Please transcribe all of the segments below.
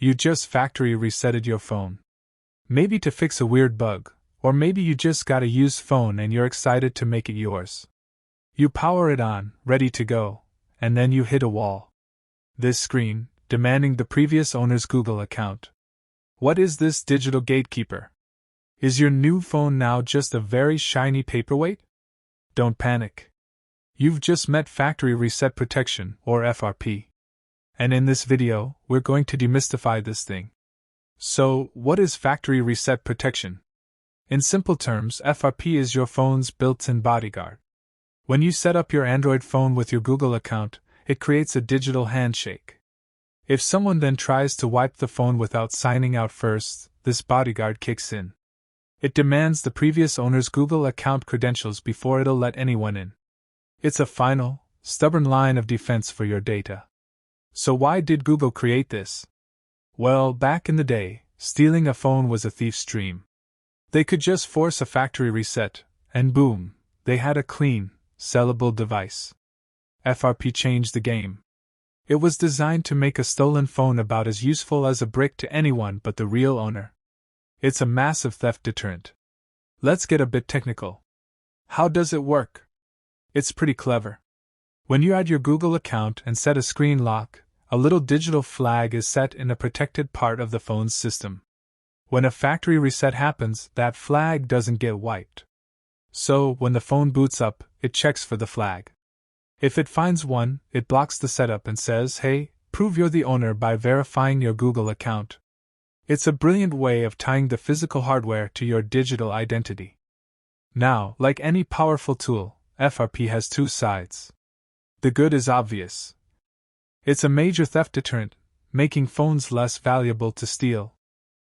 You just factory resetted your phone. Maybe to fix a weird bug, or maybe you just got a used phone and you're excited to make it yours. You power it on, ready to go, and then you hit a wall. This screen, demanding the previous owner's Google account. What is this digital gatekeeper? Is your new phone now just a very shiny paperweight? Don't panic. You've just met Factory Reset Protection, or FRP. And in this video, we're going to demystify this thing. So, what is Factory Reset Protection? In simple terms, FRP is your phone's built-in bodyguard. When you set up your Android phone with your Google account, it creates a digital handshake. If someone then tries to wipe the phone without signing out first, this bodyguard kicks in. It demands the previous owner's Google account credentials before it'll let anyone in. It's a final, stubborn line of defense for your data. So why did Google create this? Well, back in the day, stealing a phone was a thief's dream. They could just force a factory reset, and boom, they had a clean, sellable device. FRP changed the game. It was designed to make a stolen phone about as useful as a brick to anyone but the real owner. It's a massive theft deterrent. Let's get a bit technical. How does it work? It's pretty clever. When you add your Google account and set a screen lock, a little digital flag is set in a protected part of the phone's system. When a factory reset happens, that flag doesn't get wiped. So, when the phone boots up, it checks for the flag. If it finds one, it blocks the setup and says, "Hey, prove you're the owner by verifying your Google account." It's a brilliant way of tying the physical hardware to your digital identity. Now, like any powerful tool, FRP has two sides. The good is obvious. It's a major theft deterrent, making phones less valuable to steal.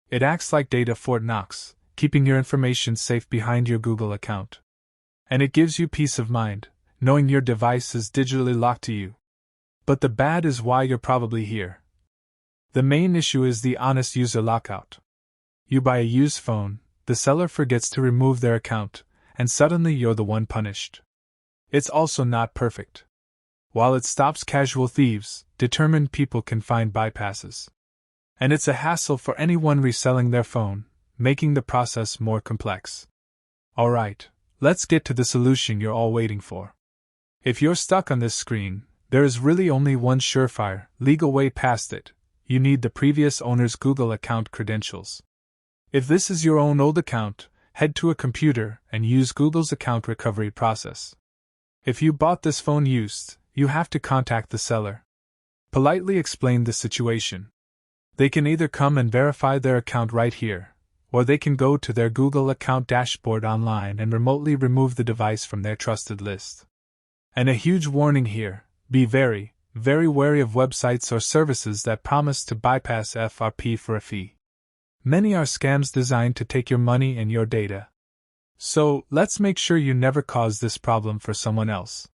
It acts like data Fort Knox, keeping your information safe behind your Google account. And it gives you peace of mind, knowing your device is digitally locked to you. But the bad is why you're probably here. The main issue is the honest user lockout. You buy a used phone, the seller forgets to remove their account, and suddenly you're the one punished. It's also not perfect. While it stops casual thieves, determined people can find bypasses. And it's a hassle for anyone reselling their phone, making the process more complex. Alright, let's get to the solution you're all waiting for. If you're stuck on this screen, there is really only one surefire, legal way past it. You need the previous owner's Google account credentials. If this is your own old account, head to a computer and use Google's account recovery process. If you bought this phone used, you have to contact the seller. Politely explain the situation. They can either come and verify their account right here, or they can go to their Google account dashboard online and remotely remove the device from their trusted list. And a huge warning here, be very wary of websites or services that promise to bypass FRP for a fee. Many are scams designed to take your money and your data. So, let's make sure you never cause this problem for someone else.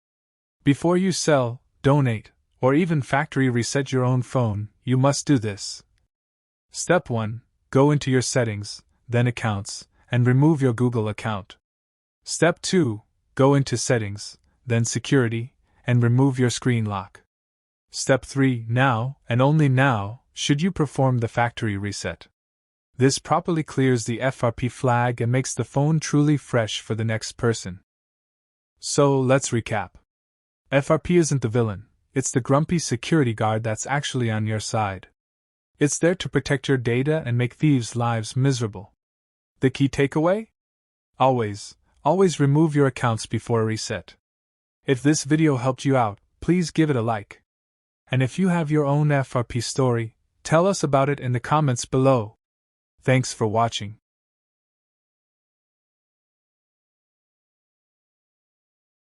Before you sell, donate, or even factory reset your own phone, you must do this. Step 1. Go into your settings, then accounts, and remove your Google account. Step 2. Go into settings, then security, and remove your screen lock. Step 3. Now, and only now, should you perform the factory reset. This properly clears the FRP flag and makes the phone truly fresh for the next person. So, let's recap. FRP isn't the villain, it's the grumpy security guard that's actually on your side. It's there to protect your data and make thieves' lives miserable. The key takeaway? Always remove your accounts before a reset. If this video helped you out, please give it a like. And if you have your own FRP story, tell us about it in the comments below. Thanks for watching.